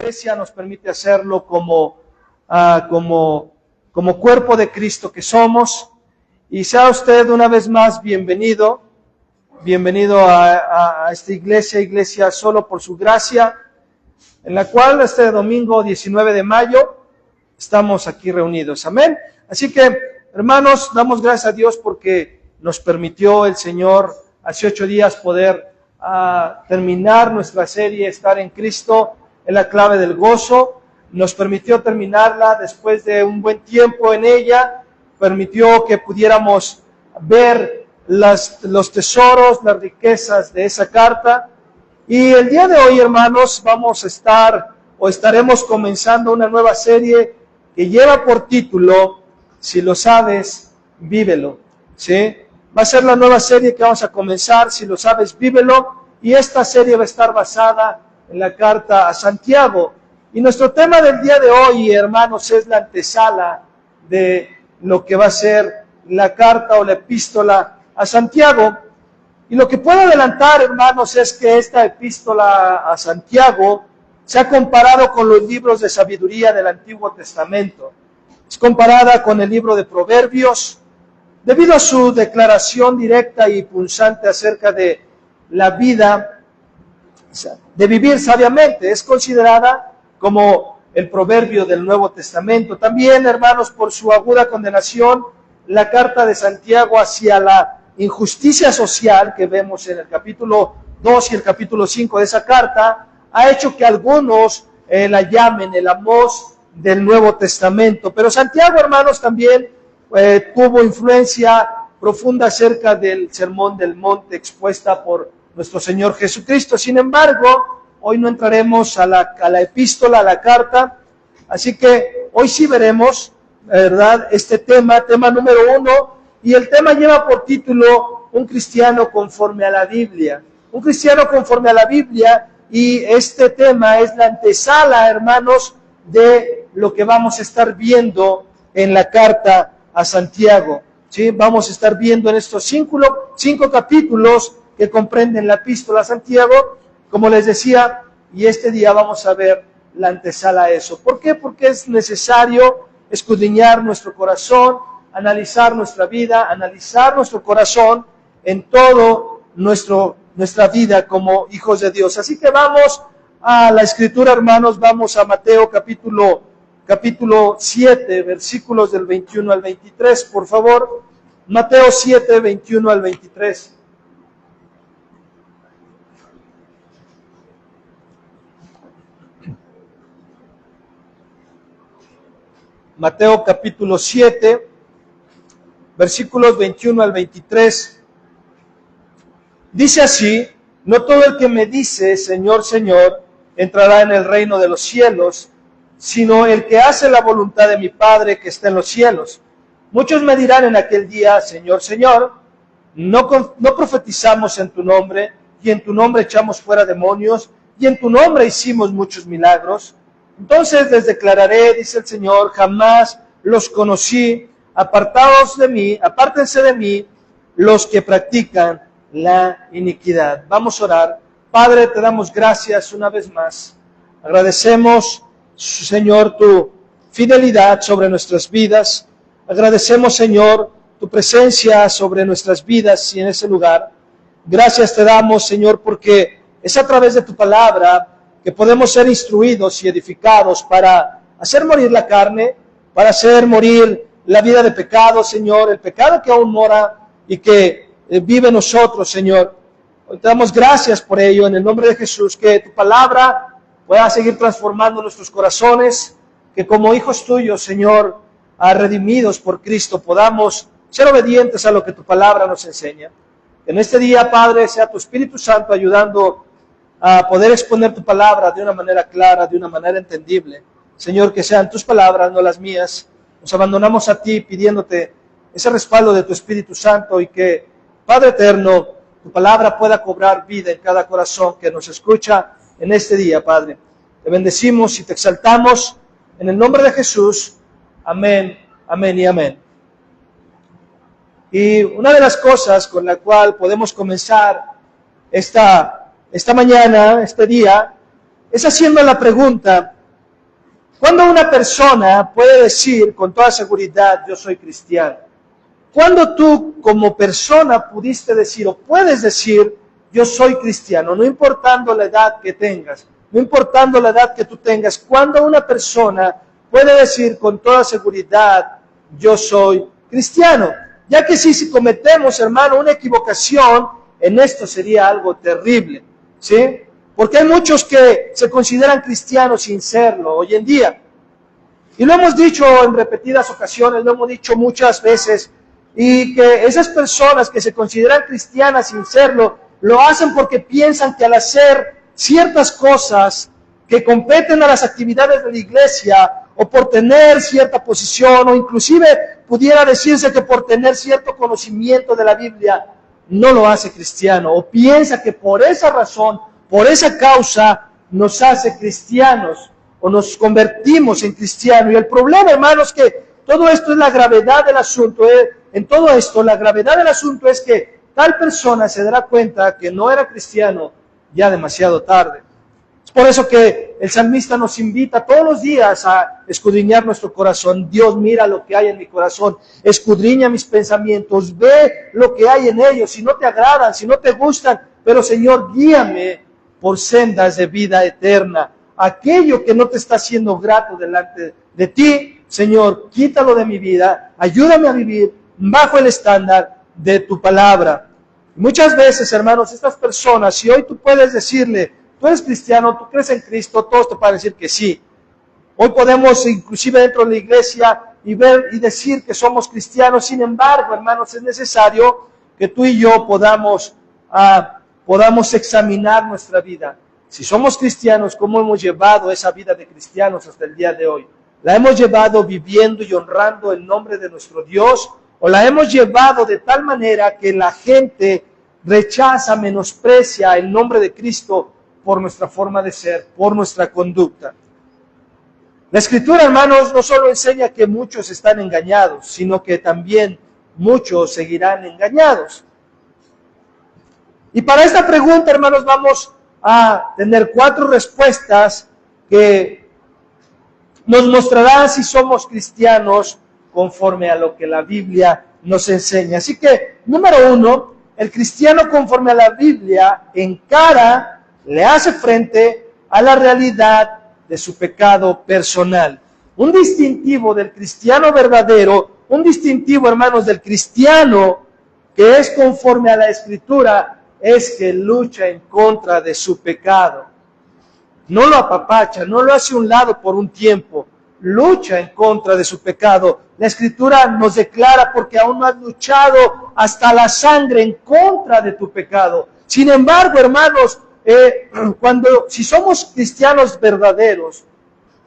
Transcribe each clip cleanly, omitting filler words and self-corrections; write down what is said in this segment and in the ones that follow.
iglesia nos permite hacerlo como cuerpo de Cristo que somos. Y sea usted una vez más bienvenido a esta iglesia solo por su gracia, en la cual este domingo 19 de mayo estamos aquí reunidos. Amén. Así que, hermanos, damos gracias a Dios porque nos permitió el Señor hace 8 días poder terminar nuestra serie Estar en Cristo en la clave del gozo. Nos permitió terminarla después de un buen tiempo en ella, permitió que pudiéramos ver los tesoros, las riquezas de esa carta. Y el día de hoy, hermanos, estaremos comenzando una nueva serie que lleva por título, Si lo sabes, vívelo. ¿Sí? Va a ser la nueva serie que vamos a comenzar, Si lo sabes, vívelo. Y esta serie va a estar basada en la carta a Santiago. Y nuestro tema del día de hoy, hermanos, es la antesala de lo que va a ser la carta o la epístola a Santiago. Y lo que puedo adelantar, hermanos, es que esta epístola a Santiago se ha comparado con los libros de sabiduría del Antiguo Testamento. Es comparada con el libro de Proverbios, debido a su declaración directa y punzante acerca de la vida, de vivir sabiamente. Es considerada como el proverbio del Nuevo Testamento. También, hermanos, por su aguda condenación, la carta de Santiago hacia la injusticia social que vemos en el capítulo 2 y el capítulo 5 de esa carta, ha hecho que algunos la llamen el Amós del Nuevo Testamento. Pero Santiago, hermanos, también tuvo influencia profunda acerca del Sermón del Monte expuesta por nuestro Señor Jesucristo. Sin embargo, hoy no entraremos a la epístola, a la carta, así que hoy sí veremos, ¿verdad?, este tema número 1, y el tema lleva por título Un cristiano conforme a la Biblia. Un cristiano conforme a la Biblia, y este tema es la antesala, hermanos, de lo que vamos a estar viendo en la carta a Santiago. ¿Sí? Vamos a estar viendo en estos 5 capítulos que comprenden la epístola a Santiago, como les decía, y este día vamos a ver la antesala a eso. ¿Por qué? Porque es necesario escudriñar nuestro corazón, analizar nuestra vida, analizar nuestro corazón en todo nuestra vida como hijos de Dios. Así que vamos a la Escritura, hermanos, vamos a Mateo capítulo 7, versículos del 21 al 23, por favor. Mateo 7, 21 al 23. Mateo capítulo 7, versículos 21 al 23. Dice así: No todo el que me dice, Señor, Señor, entrará en el reino de los cielos, sino el que hace la voluntad de mi Padre que está en los cielos. Muchos me dirán en aquel día, Señor, Señor, no profetizamos en tu nombre, y en tu nombre echamos fuera demonios, y en tu nombre hicimos muchos milagros. Entonces les declararé, dice el Señor, jamás los conocí, apártense de mí los que practican la iniquidad. Vamos a orar. Padre, te damos gracias una vez más. Agradecemos, Señor, tu fidelidad sobre nuestras vidas. Agradecemos, Señor, tu presencia sobre nuestras vidas y en ese lugar. Gracias te damos, Señor, porque es a través de tu palabra que podemos ser instruidos y edificados para hacer morir la carne, para hacer morir la vida de pecado, Señor, el pecado que aún mora y que vive en nosotros, Señor. Hoy te damos gracias por ello, en el nombre de Jesús, que tu palabra pueda seguir transformando nuestros corazones, que como hijos tuyos, Señor, redimidos por Cristo, podamos ser obedientes a lo que tu palabra nos enseña. En este día, Padre, sea tu Espíritu Santo ayudando a poder exponer tu palabra de una manera clara, de una manera entendible. Señor, que sean tus palabras, no las mías. Nos abandonamos a ti pidiéndote ese respaldo de tu Espíritu Santo y que, Padre eterno, tu palabra pueda cobrar vida en cada corazón que nos escucha en este día, Padre. Te bendecimos y te exaltamos en el nombre de Jesús. Amén, amén y amén. Y una de las cosas con la cual podemos comenzar esta mañana, este día, es haciendo la pregunta: ¿Cuándo una persona puede decir con toda seguridad, yo soy cristiano? ¿Cuándo tú como persona pudiste decir o puedes decir, yo soy cristiano, no importando la edad que tengas, no importando la edad que tú tengas? ¿Cuándo una persona puede decir con toda seguridad, yo soy cristiano? Ya que si cometemos, hermano, una equivocación, en esto sería algo terrible, ¿sí? Porque hay muchos que se consideran cristianos sin serlo hoy en día. Y lo hemos dicho en repetidas ocasiones, lo hemos dicho muchas veces, y que esas personas que se consideran cristianas sin serlo, lo hacen porque piensan que al hacer ciertas cosas que competen a las actividades de la iglesia, o por tener cierta posición, o inclusive pudiera decirse que por tener cierto conocimiento de la Biblia, no lo hace cristiano, o piensa que por esa razón, por esa causa, nos hace cristianos, o nos convertimos en cristianos. Y el problema, hermanos, que todo esto es la gravedad del asunto. En todo esto, la gravedad del asunto es que tal persona se dará cuenta que no era cristiano ya demasiado tarde. Es por eso que el salmista nos invita todos los días a escudriñar nuestro corazón. Dios, mira lo que hay en mi corazón, escudriña mis pensamientos, ve lo que hay en ellos, si no te agradan, si no te gustan, pero Señor, guíame por sendas de vida eterna. Aquello que no te está siendo grato delante de ti, Señor, quítalo de mi vida, ayúdame a vivir bajo el estándar de tu palabra. Muchas veces, hermanos, estas personas, si hoy tú puedes decirle, tú eres cristiano, tú crees en Cristo, todos te pueden decir que sí. Hoy podemos, inclusive dentro de la iglesia, y ver y decir que somos cristianos. Sin embargo, hermanos, es necesario que tú y yo podamos examinar nuestra vida. Si somos cristianos, ¿cómo hemos llevado esa vida de cristianos hasta el día de hoy? ¿La hemos llevado viviendo y honrando el nombre de nuestro Dios? ¿O la hemos llevado de tal manera que la gente rechaza, menosprecia el nombre de Cristo por nuestra forma de ser, por nuestra conducta? La Escritura, hermanos, no solo enseña que muchos están engañados, sino que también muchos seguirán engañados. Y para esta pregunta, hermanos, vamos a tener 4 respuestas que nos mostrarán si somos cristianos conforme a lo que la Biblia nos enseña. Así que, número 1, el cristiano conforme a la Biblia encara, le hace frente a la realidad de su pecado personal. Un distintivo del cristiano verdadero, un distintivo, hermanos, del cristiano que es conforme a la Escritura, es que lucha en contra de su pecado. No lo apapacha, no lo hace a un lado por un tiempo, lucha en contra de su pecado. La Escritura nos declara, porque aún no has luchado hasta la sangre en contra de tu pecado. Sin embargo, hermanos, si somos cristianos verdaderos,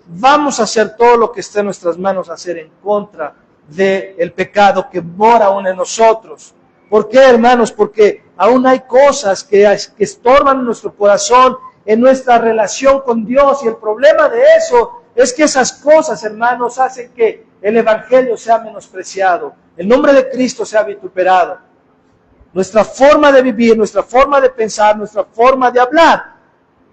vamos a hacer todo lo que esté en nuestras manos hacer en contra del pecado que mora aún en nosotros. ¿Por qué, hermanos? Porque aún hay cosas que estorban en nuestro corazón, en nuestra relación con Dios, y el problema de eso es que esas cosas, hermanos, hacen que el Evangelio sea menospreciado, el nombre de Cristo sea vituperado, nuestra forma de vivir, nuestra forma de pensar, nuestra forma de hablar.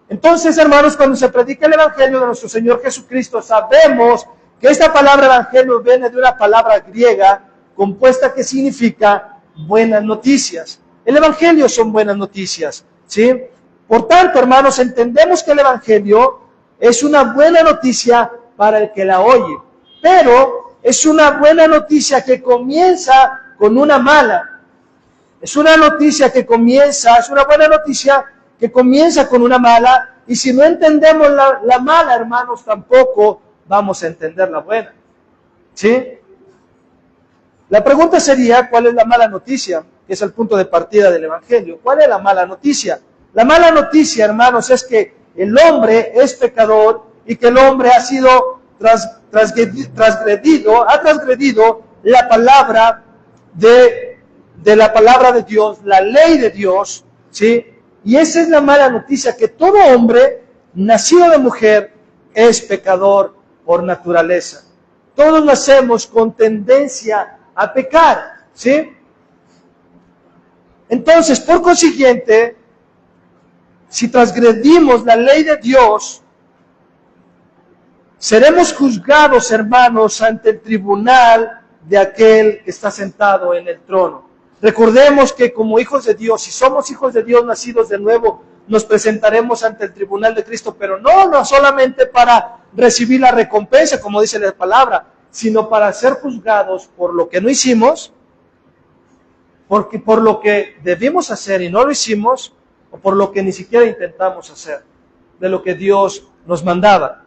Entonces, hermanos, cuando se predica el Evangelio de nuestro Señor Jesucristo, sabemos que esta palabra Evangelio viene de una palabra griega compuesta que significa buenas noticias. El Evangelio son buenas noticias, ¿sí? Por tanto, hermanos, entendemos que el Evangelio es una buena noticia para el que la oye, pero es una buena noticia que comienza con una mala. Es una buena noticia que comienza con una mala, y si no entendemos la mala, hermanos, tampoco vamos a entender la buena, ¿sí? La pregunta sería, ¿cuál es la mala noticia? Que es el punto de partida del Evangelio. ¿Cuál es la mala noticia? La mala noticia, hermanos, es que el hombre es pecador y que el hombre ha sido ha transgredido la palabra de la palabra de Dios, la ley de Dios, ¿sí? Y esa es la mala noticia, que todo hombre nacido de mujer es pecador por naturaleza. Todos nacemos con tendencia a pecar, ¿sí? Entonces, por consiguiente, si transgredimos la ley de Dios, seremos juzgados, hermanos, ante el tribunal de aquel que está sentado en el trono. Recordemos que como hijos de Dios, si somos hijos de Dios nacidos de nuevo, nos presentaremos ante el tribunal de Cristo, pero no solamente para recibir la recompensa, como dice la palabra, sino para ser juzgados por lo que no hicimos, porque por lo que debimos hacer y no lo hicimos, o por lo que ni siquiera intentamos hacer, de lo que Dios nos mandaba.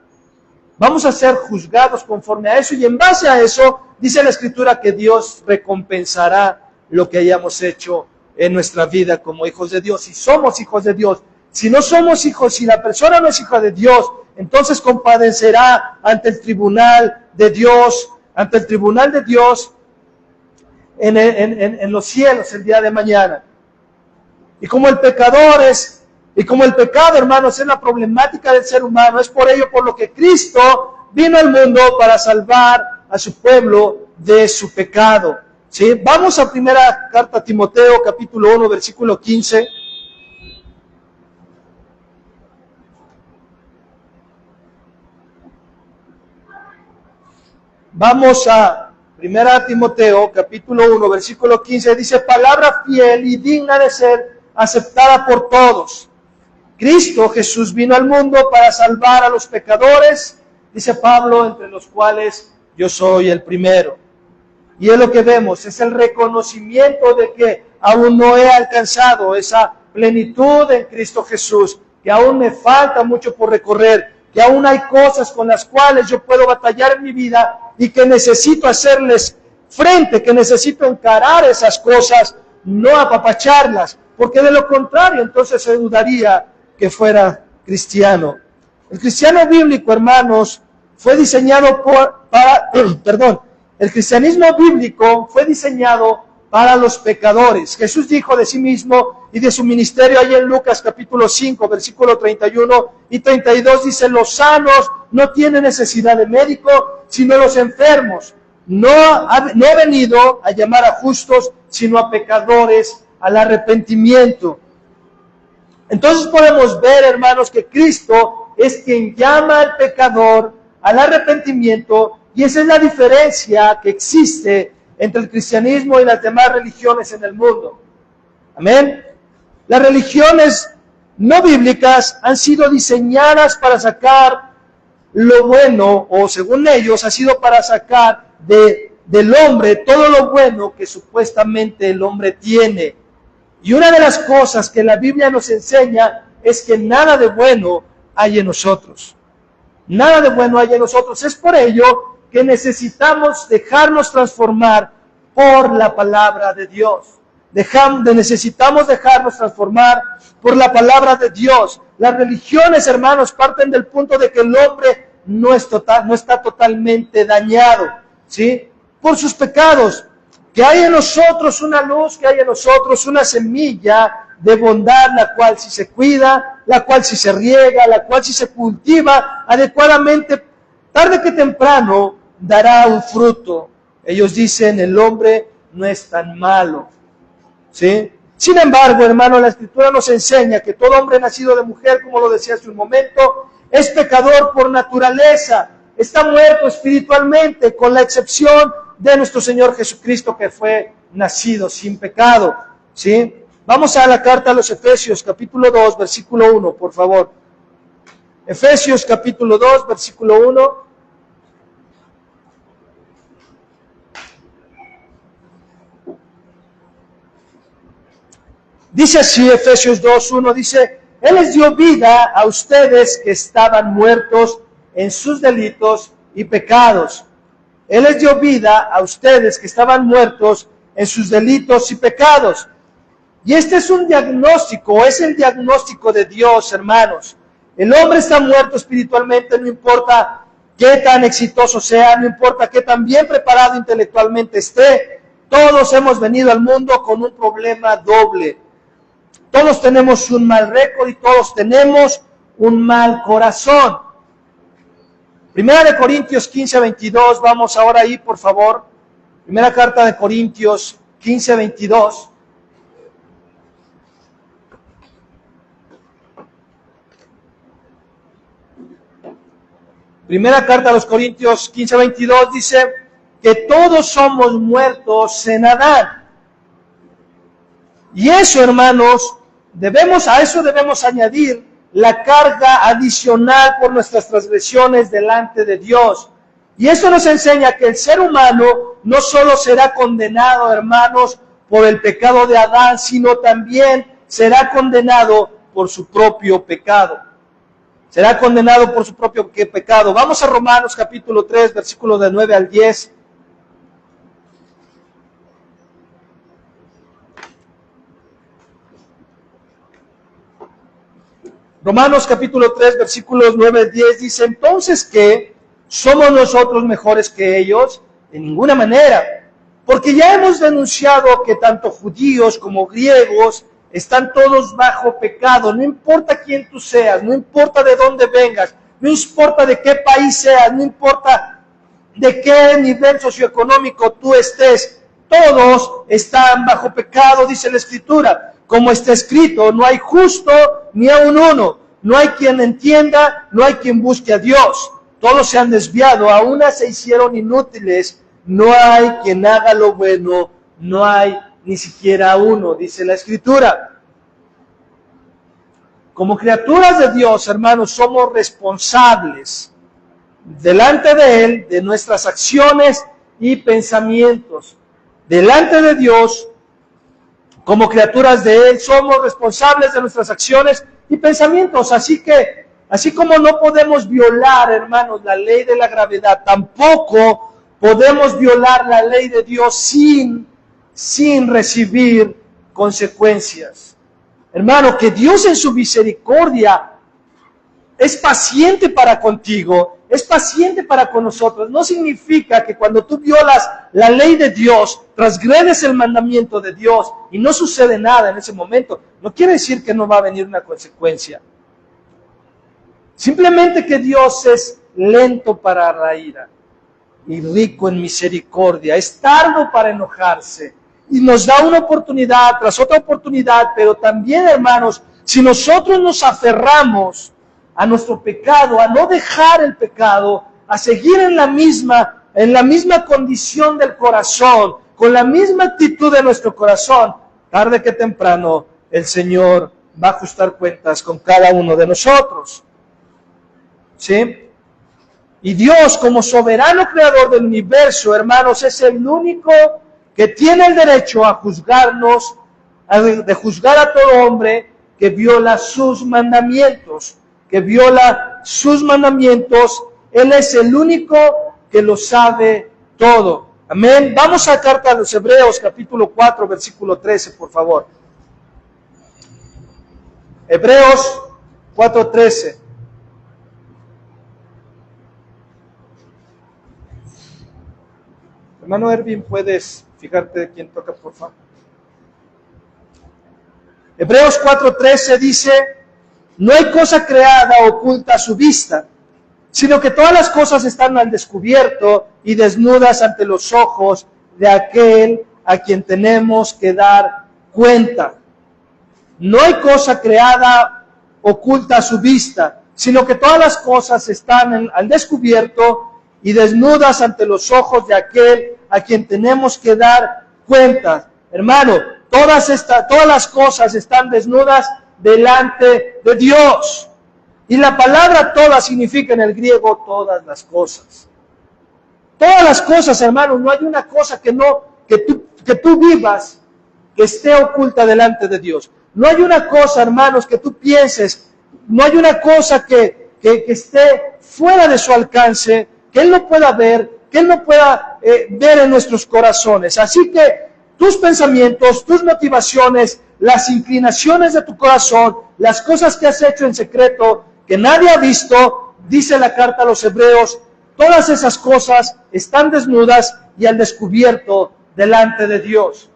Vamos a ser juzgados conforme a eso, y en base a eso dice la Escritura que Dios recompensará lo que hayamos hecho en nuestra vida como hijos de Dios. Si somos hijos de Dios, si no somos hijos, si la persona no es hija de Dios, entonces compadecerá ante el tribunal de Dios, en los cielos el día de mañana. Y como el pecado, hermanos, es la problemática del ser humano, es por ello por lo que Cristo vino al mundo para salvar a su pueblo de su pecado. ¿Sí? Vamos a primera carta a Timoteo, capítulo 1, versículo 15. Vamos a primera Timoteo, capítulo 1, versículo 15. Dice, palabra fiel y digna de ser aceptada por todos. Cristo Jesús vino al mundo para salvar a los pecadores, dice Pablo, entre los cuales yo soy el primero. Y es lo que vemos, es el reconocimiento de que aún no he alcanzado esa plenitud en Cristo Jesús, que aún me falta mucho por recorrer, que aún hay cosas con las cuales yo puedo batallar en mi vida y que necesito hacerles frente, que necesito encarar esas cosas, no apapacharlas, porque de lo contrario entonces se dudaría que fuera cristiano. El cristiano bíblico, hermanos, fue diseñado el cristianismo bíblico fue diseñado para los pecadores. Jesús dijo de sí mismo y de su ministerio ahí en Lucas capítulo 5, versículo 31 y 32, dice, los sanos no tienen necesidad de médico, sino los enfermos. No he venido a llamar a justos, sino a pecadores al arrepentimiento. Entonces podemos ver, hermanos, que Cristo es quien llama al pecador al arrepentimiento, y esa es la diferencia que existe entre el cristianismo y las demás religiones en el mundo. Amén. Las religiones no bíblicas han sido diseñadas para sacar lo bueno, o según ellos, ha sido para sacar del hombre todo lo bueno que supuestamente el hombre tiene. Y una de las cosas que la Biblia nos enseña es que nada de bueno hay en nosotros. Nada de bueno hay en nosotros. Es por ello que necesitamos dejarnos transformar por la palabra de Dios. Necesitamos dejarnos transformar por la palabra de Dios. Las religiones, hermanos, parten del punto de que el hombre no está totalmente dañado, ¿sí? Por sus pecados. Que hay en nosotros una luz, que hay en nosotros una semilla de bondad, la cual si se cuida, la cual si se riega, la cual si se cultiva adecuadamente, tarde que temprano dará un fruto. Ellos dicen, el hombre no es tan malo, ¿sí? Sin embargo, hermano, la Escritura nos enseña que todo hombre nacido de mujer, como lo decía hace un momento, es pecador por naturaleza, está muerto espiritualmente, con la excepción de nuestro Señor Jesucristo, que fue nacido sin pecado, ¿sí? Vamos a la carta a los Efesios, capítulo 2, versículo 1, por favor. Efesios, capítulo 2, versículo 1. Dice así, Efesios 2, 1, dice, Él les dio vida a ustedes que estaban muertos en sus delitos y pecados. Él les dio vida a ustedes que estaban muertos en sus delitos y pecados. Y este es un diagnóstico, es el diagnóstico de Dios, hermanos. El hombre está muerto espiritualmente, no importa qué tan exitoso sea, no importa qué tan bien preparado intelectualmente esté. Todos hemos venido al mundo con un problema doble. Todos tenemos un mal récord y todos tenemos un mal corazón. Primera de Corintios 15, 22, vamos ahora ahí, por favor. Primera carta de Corintios 15, 22. Primera carta a los Corintios 15:22 dice que todos somos muertos en Adán. Y eso, hermanos, a eso debemos añadir la carga adicional por nuestras transgresiones delante de Dios. Y esto nos enseña que el ser humano no solo será condenado, hermanos, por el pecado de Adán, sino también será condenado por su propio pecado. Será condenado por su propio pecado. Vamos a Romanos capítulo 3, versículos de 9 al 10. Romanos capítulo 3, versículos 9 al 10 dice, entonces, ¿qué? ¿Somos nosotros mejores que ellos? De ninguna manera, porque ya hemos denunciado que tanto judíos como griegos están todos bajo pecado, no importa quién tú seas, no importa de dónde vengas, no importa de qué país seas, no importa de qué nivel socioeconómico tú estés, todos están bajo pecado, dice la Escritura. Como está escrito, no hay justo ni aun uno, no hay quien entienda, no hay quien busque a Dios. Todos se han desviado, a una se hicieron inútiles, no hay quien haga lo bueno, no hay ni siquiera uno, dice la Escritura. Como criaturas de Dios, hermanos, somos responsables delante de Él, de nuestras acciones y pensamientos. Delante de Dios, como criaturas de Él, somos responsables de nuestras acciones y pensamientos. Así que, así como no podemos violar, hermanos, la ley de la gravedad, tampoco podemos violar la ley de Dios sin recibir consecuencias. Hermano, que Dios en su misericordia es paciente para contigo, es paciente para con nosotros. No significa que cuando tú violas la ley de Dios, transgredes el mandamiento de Dios y no sucede nada en ese momento. No quiere decir que no va a venir una consecuencia. Simplemente que Dios es lento para la ira y rico en misericordia, es tardo para enojarse y nos da una oportunidad tras otra oportunidad, pero también, hermanos, si nosotros nos aferramos a nuestro pecado, a no dejar el pecado, a seguir en la misma condición del corazón, con la misma actitud de nuestro corazón, tarde que temprano el Señor va a ajustar cuentas con cada uno de nosotros. ¿Sí? Y Dios, como soberano creador del universo, hermanos, es el único que tiene el derecho a juzgarnos, de juzgar a todo hombre que viola sus mandamientos. Él es el único que lo sabe todo. Amén. Vamos a carta a los Hebreos, capítulo 4, versículo 13, por favor. Hebreos 4:13. Hermano Ervin, ¿puedes fijarte de quién toca, por favor? Hebreos 4:13 dice, no hay cosa creada oculta a su vista, sino que todas las cosas están al descubierto y desnudas ante los ojos de aquel a quien tenemos que dar cuenta. No hay cosa creada oculta a su vista, sino que todas las cosas están al descubierto y desnudas ante los ojos de aquel a quien tenemos que dar cuenta. Hermano, todas las cosas están desnudas delante de Dios. Y la palabra todas significa en el griego todas las cosas. Todas las cosas, hermano, no hay una cosa que tú vivas que esté oculta delante de Dios. No hay una cosa, hermanos, que tú pienses, no hay una cosa que esté fuera de su alcance, que Él no pueda ver, que Él no pueda ver en nuestros corazones. Así que tus pensamientos, tus motivaciones, las inclinaciones de tu corazón, las cosas que has hecho en secreto, que nadie ha visto, dice la carta a los Hebreos, todas esas cosas están desnudas y al descubierto delante de Dios.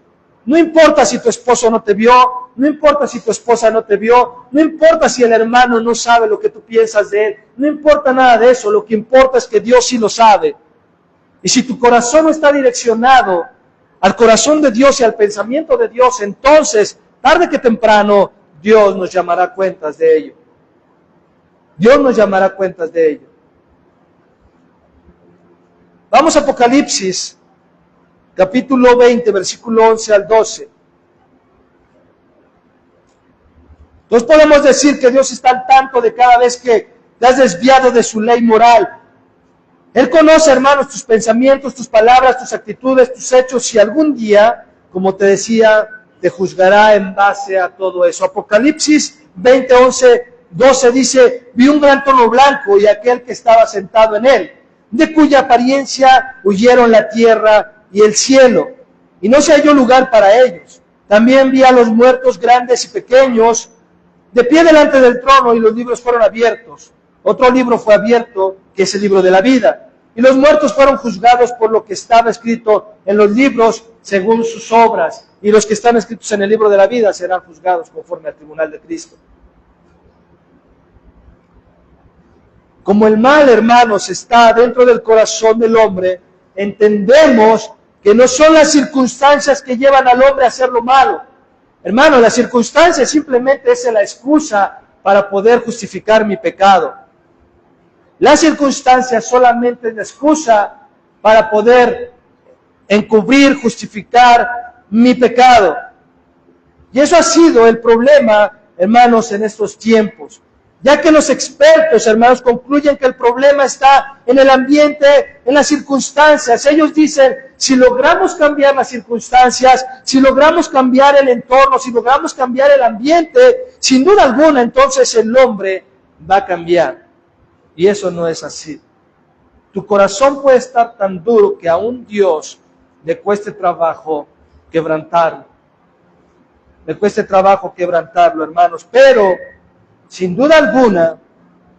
No importa si tu esposo no te vio, no importa si tu esposa no te vio, no importa si el hermano no sabe lo que tú piensas de él, no importa nada de eso, lo que importa es que Dios sí lo sabe. Y si tu corazón no está direccionado al corazón de Dios y al pensamiento de Dios, entonces, tarde que temprano, Dios nos llamará cuentas de ello. Dios nos llamará cuentas de ello. Vamos a Apocalipsis, capítulo 20, versículo 11 al 12. Entonces podemos decir que Dios está al tanto de cada vez que te has desviado de su ley moral. Él conoce, hermanos, tus pensamientos, tus palabras, tus actitudes, tus hechos, y algún día, como te decía, te juzgará en base a todo eso. Apocalipsis 20, 11, 12 dice: vi un gran trono blanco y aquel que estaba sentado en él, de cuya apariencia huyeron la tierra y el cielo, y no se halló lugar para ellos. También vi a los muertos grandes y pequeños, de pie delante del trono, y los libros fueron abiertos. Otro libro fue abierto, que es el libro de la vida. Y los muertos fueron juzgados por lo que estaba escrito en los libros según sus obras. Y los que están escritos en el libro de la vida serán juzgados conforme al tribunal de Cristo. Como el mal, hermanos, está dentro del corazón del hombre, entendemos que no son las circunstancias que llevan al hombre a hacer lo malo. Hermano, la circunstancia simplemente es la excusa para poder justificar mi pecado. La circunstancia solamente es la excusa para poder encubrir, justificar mi pecado. Y eso ha sido el problema, hermanos, en estos tiempos. Ya que los expertos, hermanos, concluyen que el problema está en el ambiente, en las circunstancias. Ellos dicen, si logramos cambiar las circunstancias, si logramos cambiar el entorno, si logramos cambiar el ambiente, sin duda alguna, entonces el hombre va a cambiar. Y eso no es así. Tu corazón puede estar tan duro que a un Dios le cueste trabajo quebrantarlo. Le cueste trabajo quebrantarlo, hermanos. Pero, sin duda alguna,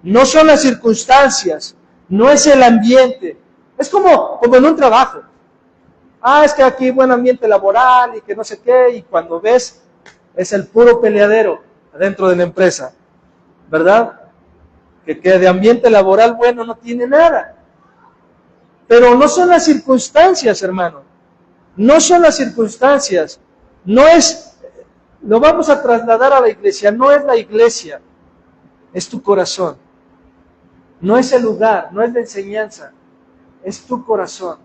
no son las circunstancias, no es el ambiente. Es como en un trabajo. Es que aquí hay buen ambiente laboral y que no sé qué, y cuando ves, es el puro peleadero adentro de la empresa, ¿verdad? Que de ambiente laboral bueno no tiene nada. Pero no son las circunstancias, hermano. No son las circunstancias. No es, lo vamos a trasladar a la iglesia, no es la iglesia. Es tu corazón. No es el lugar, no es la enseñanza. Es tu corazón.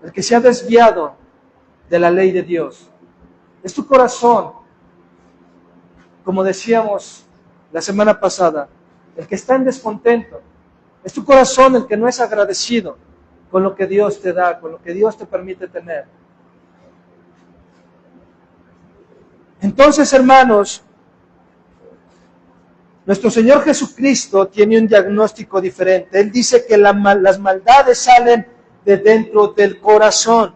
El que se ha desviado de la ley de Dios. Es tu corazón. Como decíamos la semana pasada, el que está en descontento. Es tu corazón el que no es agradecido con lo que Dios te da, con lo que Dios te permite tener. Entonces, hermanos, nuestro Señor Jesucristo tiene un diagnóstico diferente. Él dice que las maldades salen de dentro del corazón.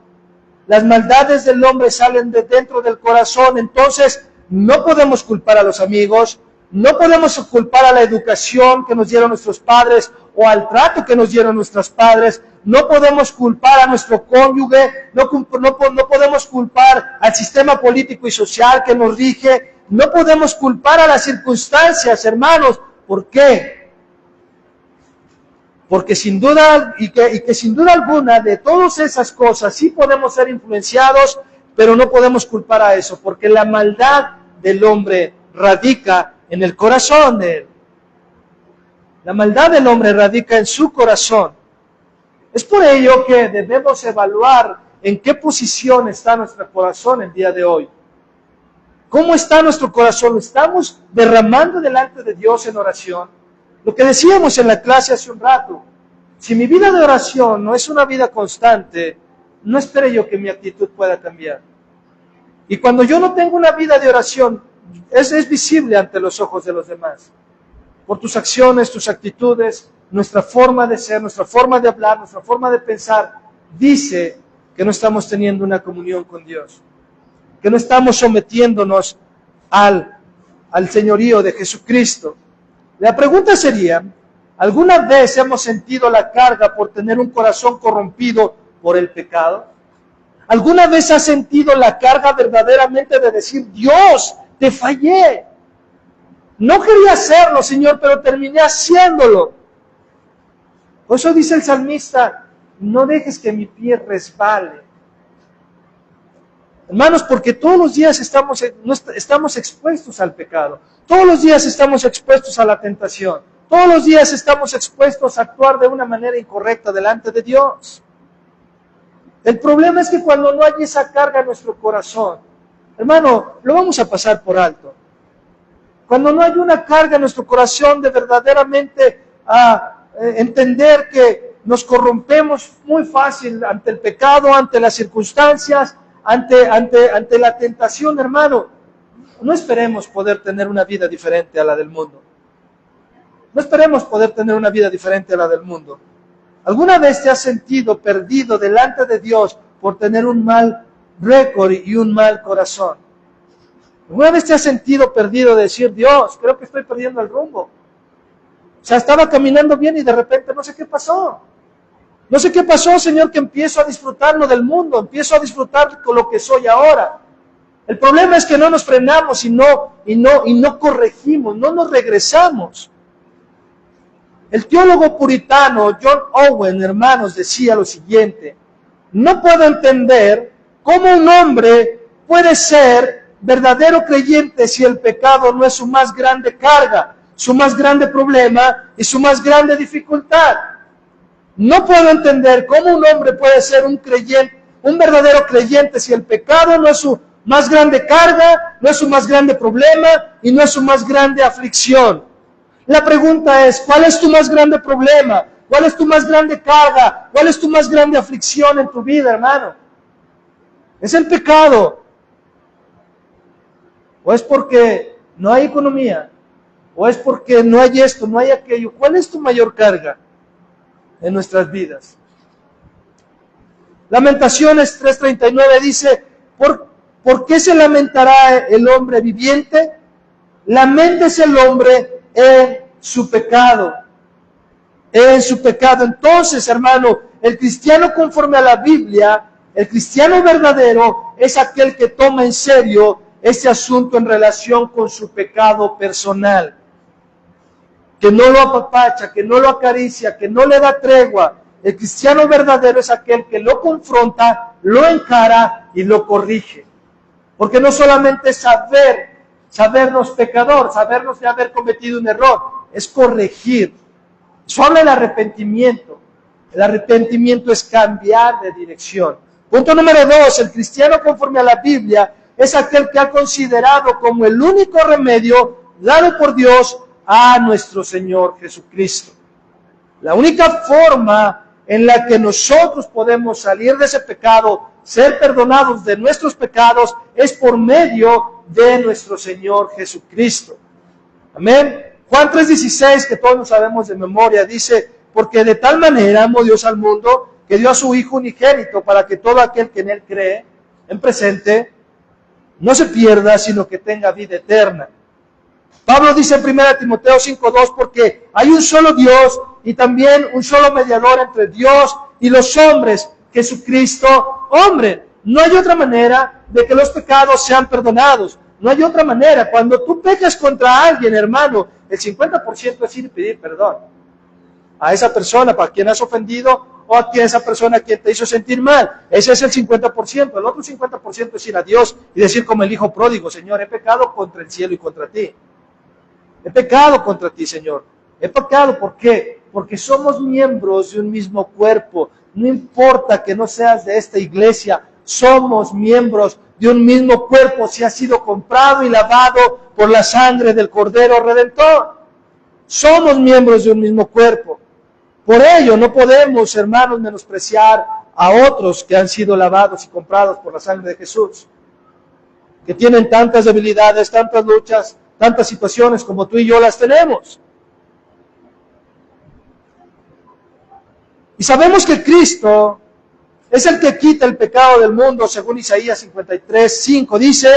Las maldades del hombre salen de dentro del corazón. Entonces, no podemos culpar a los amigos, no podemos culpar a la educación que nos dieron nuestros padres o al trato que nos dieron nuestros padres. No podemos culpar a nuestro cónyuge, no podemos culpar al sistema político y social que nos rige. No podemos culpar a las circunstancias, hermanos. ¿Por qué? Porque sin duda, y que sin duda alguna, de todas esas cosas sí podemos ser influenciados, pero no podemos culpar a eso, porque la maldad del hombre radica en el corazón de él. La maldad del hombre radica en su corazón. Es por ello que debemos evaluar en qué posición está nuestro corazón el día de hoy. ¿Cómo está nuestro corazón? ¿Lo estamos derramando delante de Dios en oración? Lo que decíamos en la clase hace un rato, si mi vida de oración no es una vida constante, no espere yo que mi actitud pueda cambiar. Y cuando yo no tengo una vida de oración, es visible ante los ojos de los demás. Por tus acciones, tus actitudes, nuestra forma de ser, nuestra forma de hablar, nuestra forma de pensar, dice que no estamos teniendo una comunión con Dios, que no estamos sometiéndonos al señorío de Jesucristo. La pregunta sería, ¿alguna vez hemos sentido la carga por tener un corazón corrompido por el pecado? ¿Alguna vez has sentido la carga verdaderamente de decir, Dios, te fallé? No quería hacerlo, Señor, pero terminé haciéndolo. Por eso dice el salmista, no dejes que mi pie resbale. Hermanos, porque todos los días estamos expuestos al pecado. Todos los días estamos expuestos a la tentación. Todos los días estamos expuestos a actuar de una manera incorrecta delante de Dios. El problema es que cuando no hay esa carga en nuestro corazón, hermano, lo vamos a pasar por alto. Cuando no hay una carga en nuestro corazón de verdaderamente entender que nos corrompemos muy fácil ante el pecado, ante las circunstancias, ante la tentación, hermano, no esperemos poder tener una vida diferente a la del mundo. No esperemos poder tener una vida diferente a la del mundo. ¿Alguna vez te has sentido perdido delante de Dios por tener un mal récord y un mal corazón? ¿Alguna vez te has sentido perdido de decir, Dios, creo que estoy perdiendo el rumbo? O sea, estaba caminando bien y de repente no sé qué pasó. No sé qué pasó, Señor, que empiezo a disfrutar lo del mundo, empiezo a disfrutar con lo que soy ahora. El problema es que no nos frenamos y no corregimos, no nos regresamos. El teólogo puritano John Owen, hermanos, decía lo siguiente: no puedo entender cómo un hombre puede ser verdadero creyente si el pecado no es su más grande carga, su más grande problema y su más grande dificultad. No puedo entender cómo un hombre puede ser un creyente, un verdadero creyente, si el pecado no es su más grande carga, no es su más grande problema y no es su más grande aflicción. La pregunta es, ¿cuál es tu más grande problema? ¿Cuál es tu más grande carga? ¿Cuál es tu más grande aflicción en tu vida, hermano? ¿Es el pecado? ¿O es porque no hay economía? ¿O es porque no hay esto, no hay aquello? ¿Cuál es tu mayor carga en nuestras vidas? Lamentaciones 3:39 dice, ¿por qué se lamentará el hombre viviente? Laméntese el hombre en su pecado. En su pecado. Entonces, hermano, el cristiano conforme a la Biblia, el cristiano verdadero, es aquel que toma en serio ese asunto en relación con su pecado personal. Que no lo apapacha, que no lo acaricia, que no le da tregua. El cristiano verdadero es aquel que lo confronta, lo encara y lo corrige. Porque no solamente es sabernos pecador, sabernos de haber cometido un error, es corregir. Eso habla del arrepentimiento. El arrepentimiento es cambiar de dirección. Punto número 2, el cristiano conforme a la Biblia es aquel que ha considerado como el único remedio dado por Dios a nuestro Señor Jesucristo. La única forma en la que nosotros podemos salir de ese pecado, ser perdonados de nuestros pecados, es por medio de nuestro Señor Jesucristo. Amén. Juan 3:16, que todos lo sabemos de memoria, dice, porque de tal manera amó Dios al mundo, que dio a su Hijo unigénito, para que todo aquel que en Él cree, en presente, no se pierda, sino que tenga vida eterna. Pablo dice en 1 Timoteo 5:2, porque hay un solo Dios y también un solo mediador entre Dios y los hombres, Jesucristo, hombre. No hay otra manera de que los pecados sean perdonados. No hay otra manera. Cuando tú pecas contra alguien, hermano, el 50% es ir y pedir perdón a esa persona para quien has ofendido o a esa persona quien te hizo sentir mal. Ese es el 50%. El otro 50% es ir a Dios y decir como el hijo pródigo, Señor, he pecado contra el cielo y contra ti. He pecado contra ti, Señor. He pecado, ¿por qué? Porque somos miembros de un mismo cuerpo. No importa que no seas de esta iglesia, somos miembros de un mismo cuerpo si ha sido comprado y lavado por la sangre del Cordero Redentor. Somos miembros de un mismo cuerpo. Por ello no podemos, hermanos, menospreciar a otros que han sido lavados y comprados por la sangre de Jesús, que tienen tantas debilidades, tantas luchas, tantas situaciones como tú y yo las tenemos. Y sabemos que Cristo es el que quita el pecado del mundo, según Isaías 53:5 dice,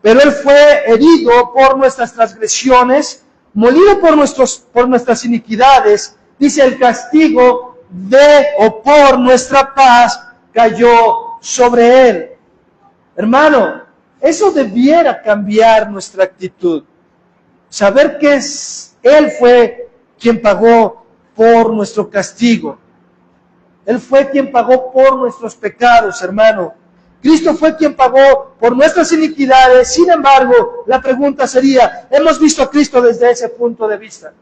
pero Él fue herido por nuestras transgresiones, molido por nuestras iniquidades, dice, el castigo de o por nuestra paz cayó sobre Él. Hermano, eso debiera cambiar nuestra actitud. Saber que Él fue quien pagó por nuestro castigo. Él fue quien pagó por nuestros pecados, hermano. Cristo fue quien pagó por nuestras iniquidades. Sin embargo, la pregunta sería, ¿hemos visto a Cristo desde ese punto de vista?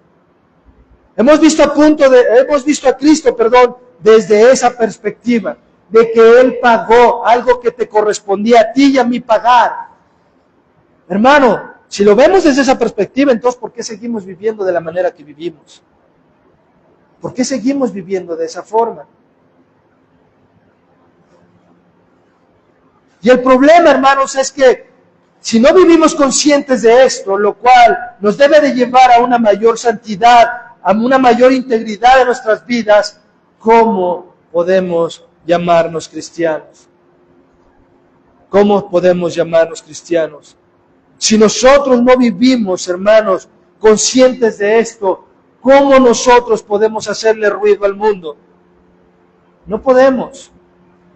Hemos visto a Cristo, desde esa perspectiva, de que Él pagó algo que te correspondía a ti y a mí pagar. Hermano, si lo vemos desde esa perspectiva, entonces ¿por qué seguimos viviendo de la manera que vivimos? ¿Por qué seguimos viviendo de esa forma? Y el problema, hermanos, es que si no vivimos conscientes de esto, lo cual nos debe de llevar a una mayor santidad, a una mayor integridad de nuestras vidas, ¿cómo podemos llamarnos cristianos? ¿Cómo podemos llamarnos cristianos? Si nosotros no vivimos, hermanos, conscientes de esto, ¿cómo nosotros podemos hacerle ruido al mundo? No podemos,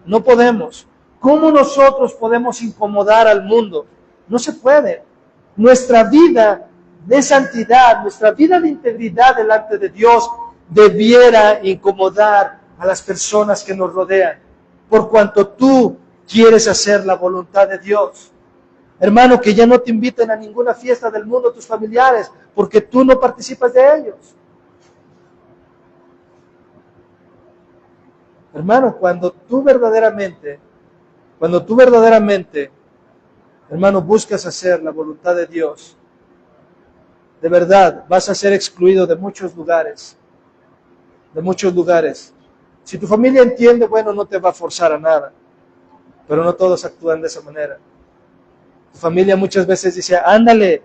no podemos. ¿Cómo nosotros podemos incomodar al mundo? No se puede. Nuestra vida de santidad, nuestra vida de integridad delante de Dios debiera incomodar a las personas que nos rodean, por cuanto tú quieres hacer la voluntad de Dios. Hermano, que ya no te inviten a ninguna fiesta del mundo tus familiares, porque tú no participas de ellos. Hermano, cuando tú verdaderamente, hermano, buscas hacer la voluntad de Dios, de verdad vas a ser excluido de muchos lugares, Si tu familia entiende, bueno, no te va a forzar a nada, pero no todos actúan de esa manera. Tu familia muchas veces dice, ándale,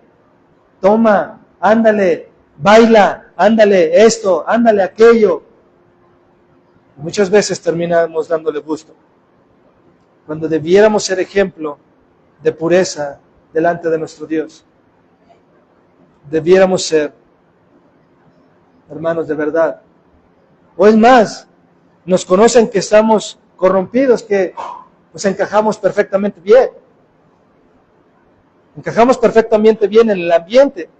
toma, ándale, baila, ándale esto, ándale aquello. Y muchas veces terminamos dándole gusto, cuando debiéramos ser ejemplo de pureza delante de nuestro Dios. Debiéramos ser, hermanos, de verdad. O es más, nos conocen que estamos corrompidos, que nos encajamos perfectamente bien. Encajamos perfectamente bien en el ambiente.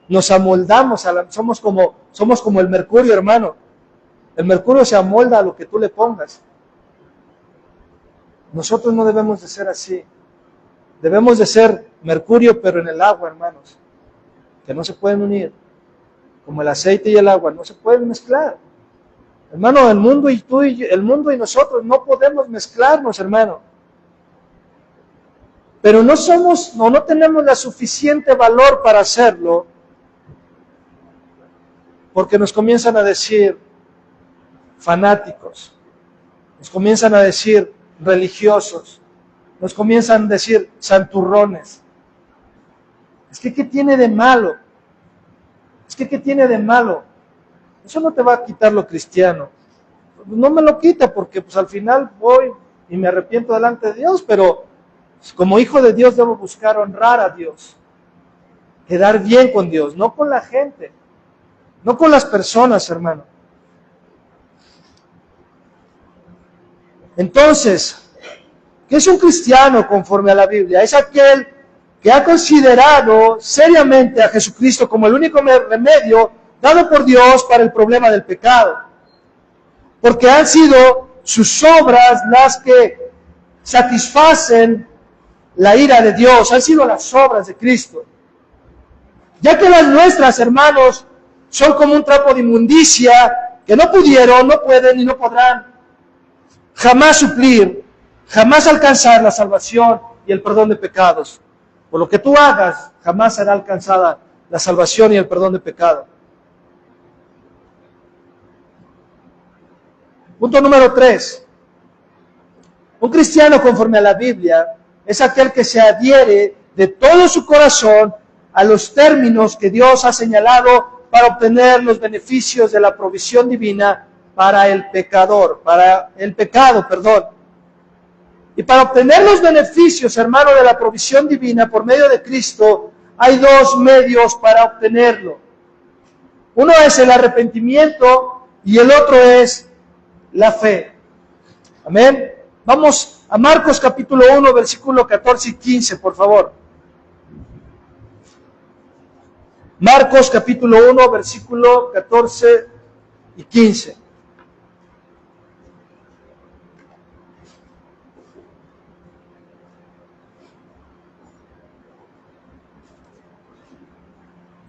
Nos amoldamos, somos como el mercurio, hermano. El mercurio se amolda a lo que tú le pongas. Nosotros no debemos de ser así. Debemos de ser mercurio, pero en el agua, hermanos, que no se pueden unir. Como el aceite y el agua, no se pueden mezclar. Hermano, el mundo y tú y yo, el mundo y nosotros no podemos mezclarnos, hermano. Pero no tenemos la suficiente valor para hacerlo, porque nos comienzan a decir fanáticos, nos comienzan a decir religiosos, nos comienzan a decir santurrones. Es que, ¿qué tiene de malo? ¿Qué tiene de malo? Eso no te va a quitar lo cristiano. No me lo quita porque pues al final voy y me arrepiento delante de Dios, pero como hijo de Dios debo buscar honrar a Dios, quedar bien con Dios, no con la gente, no con las personas, hermano. Entonces, ¿qué es un cristiano conforme a la Biblia? Es aquel que ha considerado seriamente a Jesucristo como el único remedio dado por Dios para el problema del pecado. Porque han sido sus obras las que satisfacen la ira de Dios, han sido las obras de Cristo. Ya que las nuestras, hermanos, son como un trapo de inmundicia que no pudieron, no pueden y no podrán jamás suplir, jamás alcanzar la salvación y el perdón de pecados. Por lo que tú hagas, jamás será alcanzada la salvación y el perdón de pecado. Punto número 3. Un cristiano conforme a la Biblia es aquel que se adhiere de todo su corazón a los términos que Dios ha señalado para obtener los beneficios de la provisión divina para el pecado. Y para obtener los beneficios, hermano, de la provisión divina por medio de Cristo, hay dos medios para obtenerlo. Uno es el arrepentimiento y el otro es la fe. Amén. Vamos a Marcos capítulo 1, versículo 14 y 15, por favor. Marcos capítulo 1, versículo 14 y 15.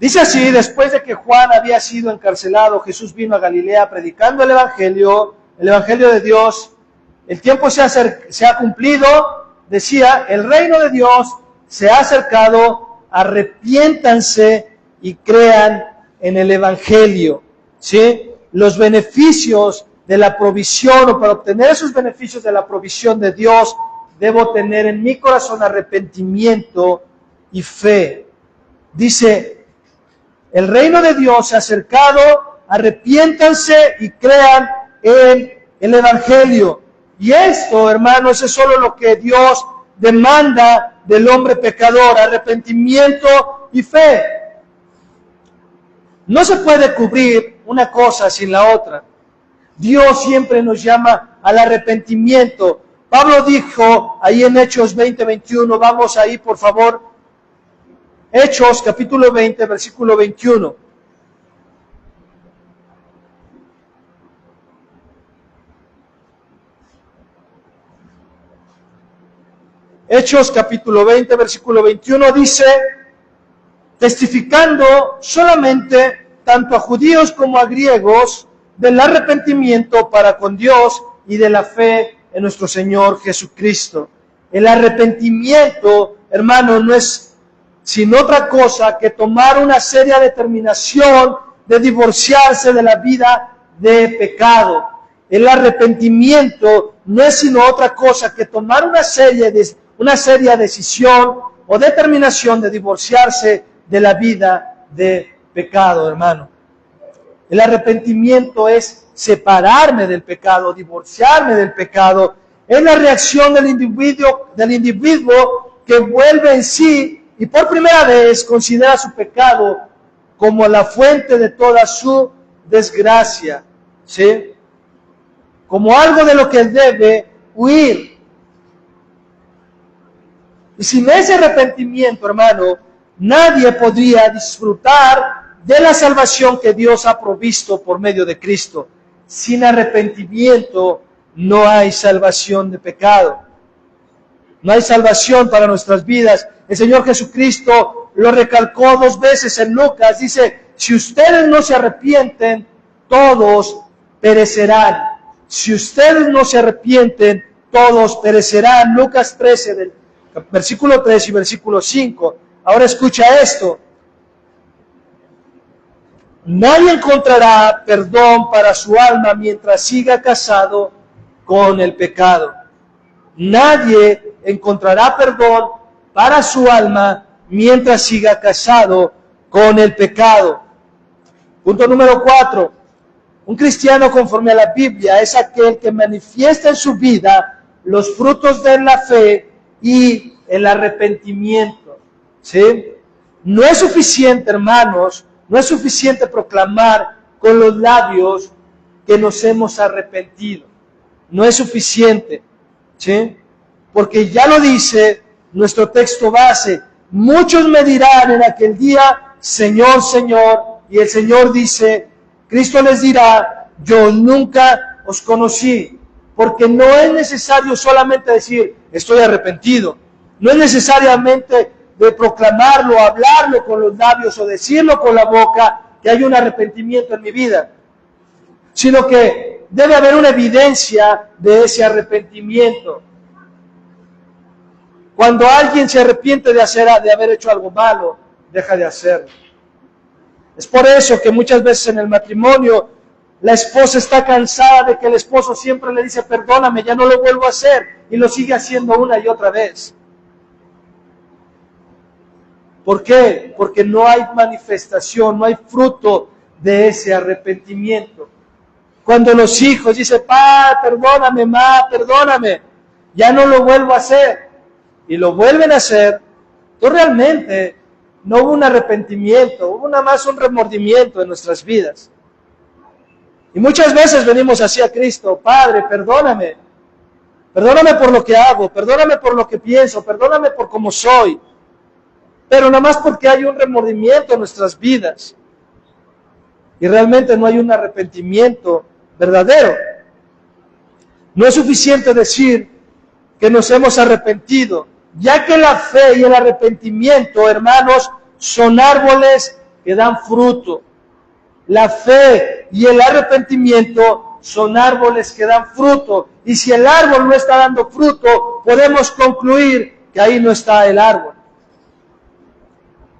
Dice así: después de que Juan había sido encarcelado, Jesús vino a Galilea predicando el Evangelio de Dios. El tiempo se ha cumplido, decía, el reino de Dios se ha acercado, arrepiéntanse y crean en el Evangelio. ¿Sí? Los beneficios de la provisión, o para obtener esos beneficios de la provisión de Dios, debo tener en mi corazón arrepentimiento y fe. Dice, el reino de Dios se ha acercado, arrepiéntanse y crean en el Evangelio. Y esto, hermanos, es solo lo que Dios demanda del hombre pecador: arrepentimiento y fe. No se puede cubrir una cosa sin la otra. Dios siempre nos llama al arrepentimiento. Pablo dijo ahí en Hechos 20:21, vamos ahí por favor, Hechos capítulo 20, versículo 21. Hechos capítulo 20, versículo 21 dice: testificando solamente tanto a judíos como a griegos del arrepentimiento para con Dios y de la fe en nuestro Señor Jesucristo. El arrepentimiento, hermano, no es sin otra cosa que tomar una seria determinación de divorciarse de la vida de pecado. El arrepentimiento no es sino otra cosa que tomar una seria decisión o determinación de divorciarse de la vida de pecado, hermano. El arrepentimiento es separarme del pecado, divorciarme del pecado. Es la reacción del individuo que vuelve en sí y por primera vez considera su pecado como la fuente de toda su desgracia, ¿sí? Como algo de lo que debe huir. Y sin ese arrepentimiento, hermano, nadie podría disfrutar de la salvación que Dios ha provisto por medio de Cristo. Sin arrepentimiento no hay salvación de pecado. No hay salvación para nuestras vidas. El Señor Jesucristo lo recalcó 2 veces en Lucas. Dice, si ustedes no se arrepienten, todos perecerán. Si ustedes no se arrepienten, todos perecerán. Lucas 13, del versículo 3 y versículo 5. Ahora escucha esto. Nadie encontrará perdón para su alma mientras siga casado con el pecado. Nadie encontrará perdón para su alma mientras siga casado con el pecado. Punto número 4. Un cristiano conforme a la Biblia es aquel que manifiesta en su vida los frutos de la fe y el arrepentimiento. ¿Sí? No es suficiente, hermanos, no es suficiente proclamar con los labios que nos hemos arrepentido. No es suficiente, ¿sí? Porque ya lo dice nuestro texto base. Muchos me dirán en aquel día, Señor, Señor, y el Señor dice, Cristo les dirá, yo nunca os conocí. Porque no es necesario solamente decir, estoy arrepentido. No es necesariamente de proclamarlo, hablarlo con los labios o decirlo con la boca que hay un arrepentimiento en mi vida, sino que debe haber una evidencia de ese arrepentimiento. Cuando alguien se arrepiente de haber hecho algo malo, deja de hacerlo. Es por eso que muchas veces en el matrimonio la esposa está cansada de que el esposo siempre le dice, perdóname, ya no lo vuelvo a hacer, y lo sigue haciendo una y otra vez. ¿Por qué? Porque no hay manifestación, no hay fruto de ese arrepentimiento. Cuando los hijos dicen, pa, perdóname, ma, perdóname, ya no lo vuelvo a hacer, y lo vuelven a hacer, entonces realmente no hubo un arrepentimiento, hubo nada más un remordimiento en nuestras vidas. Y muchas veces venimos así a Cristo, Padre, perdóname por lo que hago, perdóname por lo que pienso, perdóname por cómo soy, pero nada más porque hay un remordimiento en nuestras vidas y realmente no hay un arrepentimiento verdadero. No es suficiente decir que nos hemos arrepentido, ya que la fe y el arrepentimiento, hermanos, son árboles que dan fruto. La fe y el arrepentimiento son árboles que dan fruto. Y si el árbol no está dando fruto, podemos concluir que ahí no está el árbol.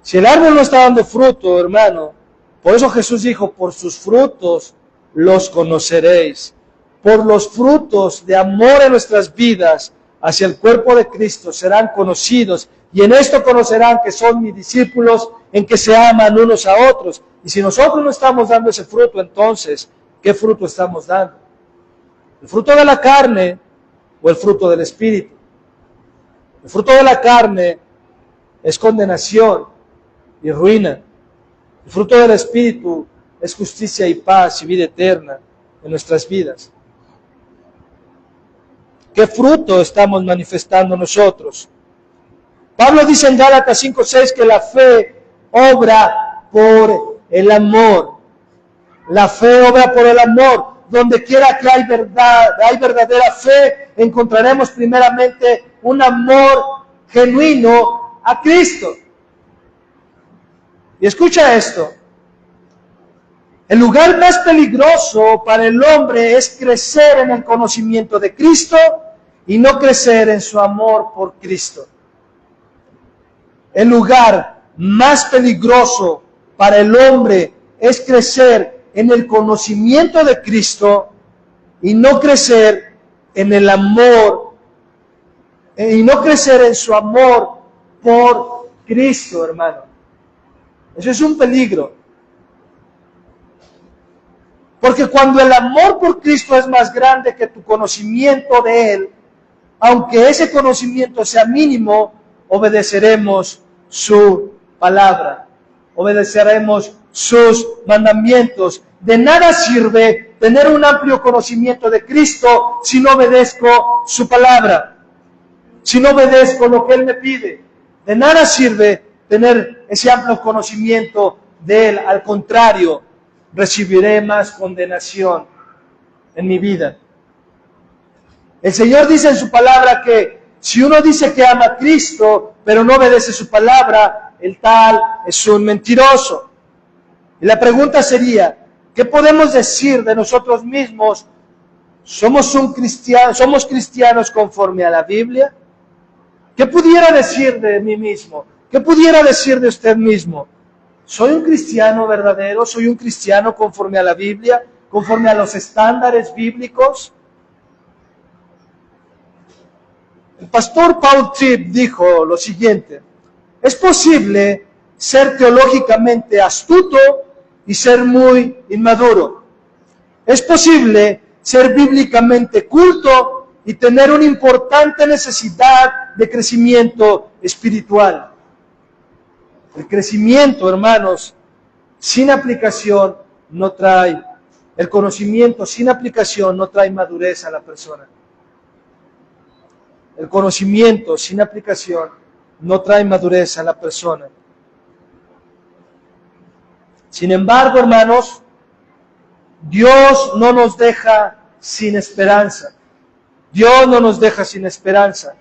Si el árbol no está dando fruto, hermano, por eso Jesús dijo, por sus frutos los conoceréis. Por los frutos de amor en nuestras vidas hacia el cuerpo de Cristo serán conocidos. Y en esto conocerán que son mis discípulos, en que se aman unos a otros. Y si nosotros no estamos dando ese fruto, entonces, ¿qué fruto estamos dando? ¿El fruto de la carne o el fruto del Espíritu? El fruto de la carne es condenación y ruina. El fruto del Espíritu es justicia y paz y vida eterna en nuestras vidas. ¿Qué fruto estamos manifestando nosotros? Pablo dice en Gálatas 5:6 que la fe obra por el amor. La fe obra por el amor. Donde quiera que hay verdad, hay verdadera fe, encontraremos primeramente un amor genuino a Cristo. Y escucha esto. El lugar más peligroso para el hombre es crecer en el conocimiento de Cristo y no crecer en su amor por Cristo. El lugar más peligroso para el hombre es crecer en el conocimiento de Cristo y no crecer en el amor, y no crecer en su amor por Cristo, hermano. Eso es un peligro. Porque cuando el amor por Cristo es más grande que tu conocimiento de Él, aunque ese conocimiento sea mínimo, obedeceremos su palabra, obedeceremos sus mandamientos. De nada sirve tener un amplio conocimiento de Cristo si no obedezco su palabra, si no obedezco lo que Él me pide. De nada sirve tener ese amplio conocimiento de Él. Al contrario, recibiré más condenación en mi vida. El Señor dice en su palabra que si uno dice que ama a Cristo, pero no obedece su palabra, el tal es un mentiroso. Y la pregunta sería, ¿qué podemos decir de nosotros mismos? ¿Somos cristianos conforme a la Biblia? ¿Qué pudiera decir de mí mismo? ¿Qué pudiera decir de usted mismo? ¿Soy un cristiano verdadero? ¿Soy un cristiano conforme a la Biblia? ¿Conforme a los estándares bíblicos? El pastor Paul Tripp dijo lo siguiente: es posible ser teológicamente astuto y ser muy inmaduro. Es posible ser bíblicamente culto y tener una importante necesidad de crecimiento espiritual. El crecimiento, hermanos, sin aplicación no trae, el conocimiento sin aplicación no trae madurez a la persona. El conocimiento sin aplicación no trae madurez a la persona. Sin embargo, hermanos, Dios no nos deja sin esperanza. Dios no nos deja sin esperanza.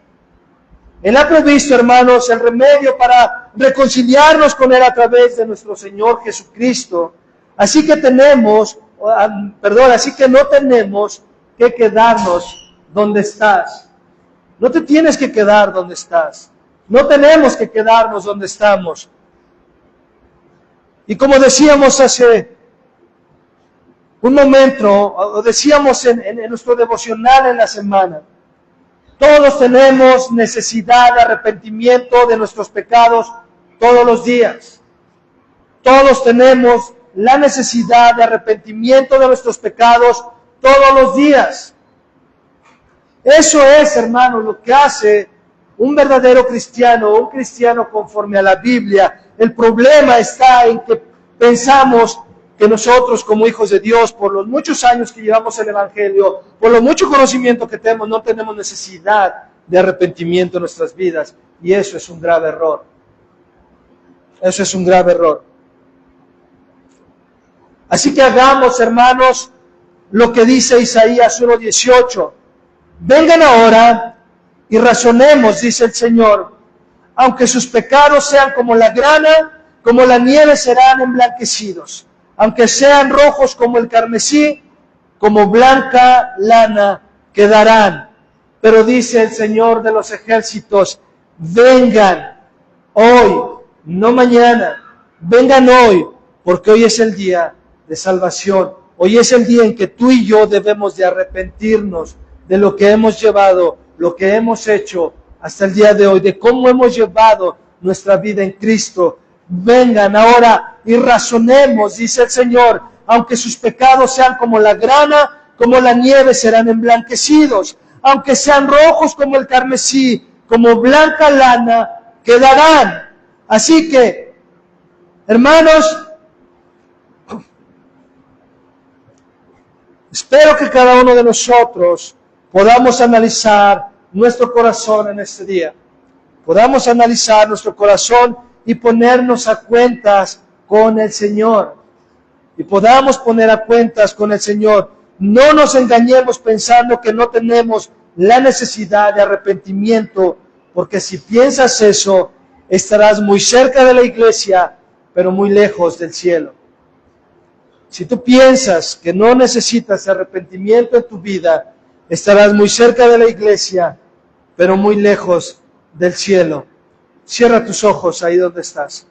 Él ha provisto, hermanos, el remedio para reconciliarnos con Él a través de nuestro Señor Jesucristo. Así que no tenemos que quedarnos donde estás. No te tienes que quedar donde estás. No tenemos que quedarnos donde estamos. Y como decíamos hace un momento, o decíamos en nuestro devocional en la semana, todos tenemos necesidad de arrepentimiento de nuestros pecados todos los días. Todos tenemos la necesidad de arrepentimiento de nuestros pecados todos los días. Eso es, hermano, lo que hace un verdadero cristiano, un cristiano conforme a la Biblia. El problema está en que pensamos que nosotros como hijos de Dios, por los muchos años que llevamos el Evangelio, por lo mucho conocimiento que tenemos, no tenemos necesidad de arrepentimiento en nuestras vidas. Y eso es un grave error. Eso es un grave error. Así que hagamos, hermanos, lo que dice Isaías 1:18. Vengan ahora y razonemos, dice el Señor. Aunque sus pecados sean como la grana, como la nieve serán emblanquecidos, aunque sean rojos como el carmesí, como blanca lana quedarán. Pero dice el Señor de los ejércitos, vengan hoy, no mañana, vengan hoy, porque hoy es el día de salvación. Hoy es el día en que tú y yo debemos de arrepentirnos de lo que hemos llevado, lo que hemos hecho hasta el día de hoy, de cómo hemos llevado nuestra vida en Cristo. Vengan ahora y razonemos, dice el Señor, aunque sus pecados sean como la grana, como la nieve serán emblanquecidos, aunque sean rojos como el carmesí, como blanca lana quedarán. Así que, hermanos, espero que cada uno de nosotros podamos analizar nuestro corazón en este día. Podamos analizar nuestro corazón y ponernos a cuentas con el Señor. Y podamos poner a cuentas con el Señor. No nos engañemos pensando que no tenemos la necesidad de arrepentimiento, porque si piensas eso, estarás muy cerca de la iglesia, pero muy lejos del cielo. Si tú piensas que no necesitas arrepentimiento en tu vida, estarás muy cerca de la iglesia, pero muy lejos del cielo. Cierra tus ojos ahí donde estás.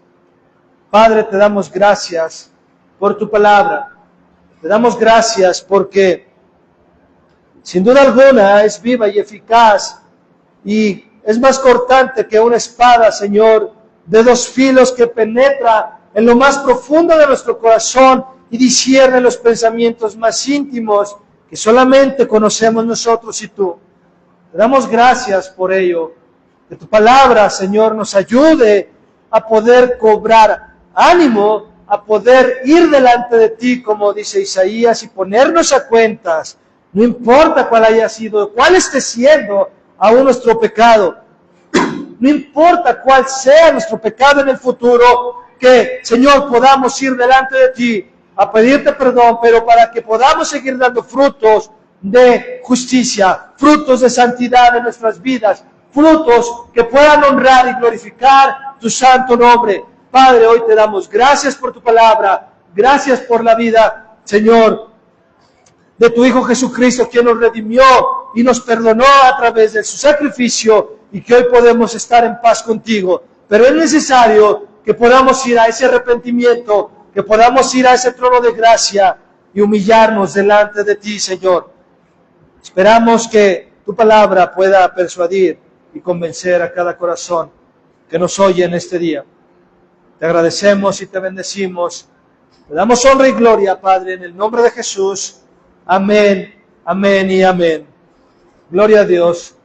Padre, te damos gracias por tu palabra. Te damos gracias porque sin duda alguna es viva y eficaz y es más cortante que una espada, Señor, de dos filos que penetra en lo más profundo de nuestro corazón y discierne los pensamientos más íntimos que solamente conocemos nosotros y tú. Te damos gracias por ello. Que tu palabra, Señor, nos ayude a poder cobrar ánimo, a poder ir delante de ti, como dice Isaías, y ponernos a cuentas, no importa cuál haya sido, cuál esté siendo aún nuestro pecado, no importa cuál sea nuestro pecado en el futuro, que, Señor, podamos ir delante de ti a pedirte perdón, pero para que podamos seguir dando frutos de justicia, frutos de santidad en nuestras vidas, frutos que puedan honrar y glorificar tu santo nombre. Padre, hoy te damos gracias por tu palabra, gracias por la vida, Señor, de tu Hijo Jesucristo, quien nos redimió y nos perdonó a través de su sacrificio y que hoy podemos estar en paz contigo. Pero es necesario que podamos ir a ese arrepentimiento, que podamos ir a ese trono de gracia y humillarnos delante de ti, Señor. Esperamos que tu palabra pueda persuadir y convencer a cada corazón que nos oye en este día. Te agradecemos y te bendecimos. Te damos honra y gloria, Padre, en el nombre de Jesús. Amén, amén y amén. Gloria a Dios.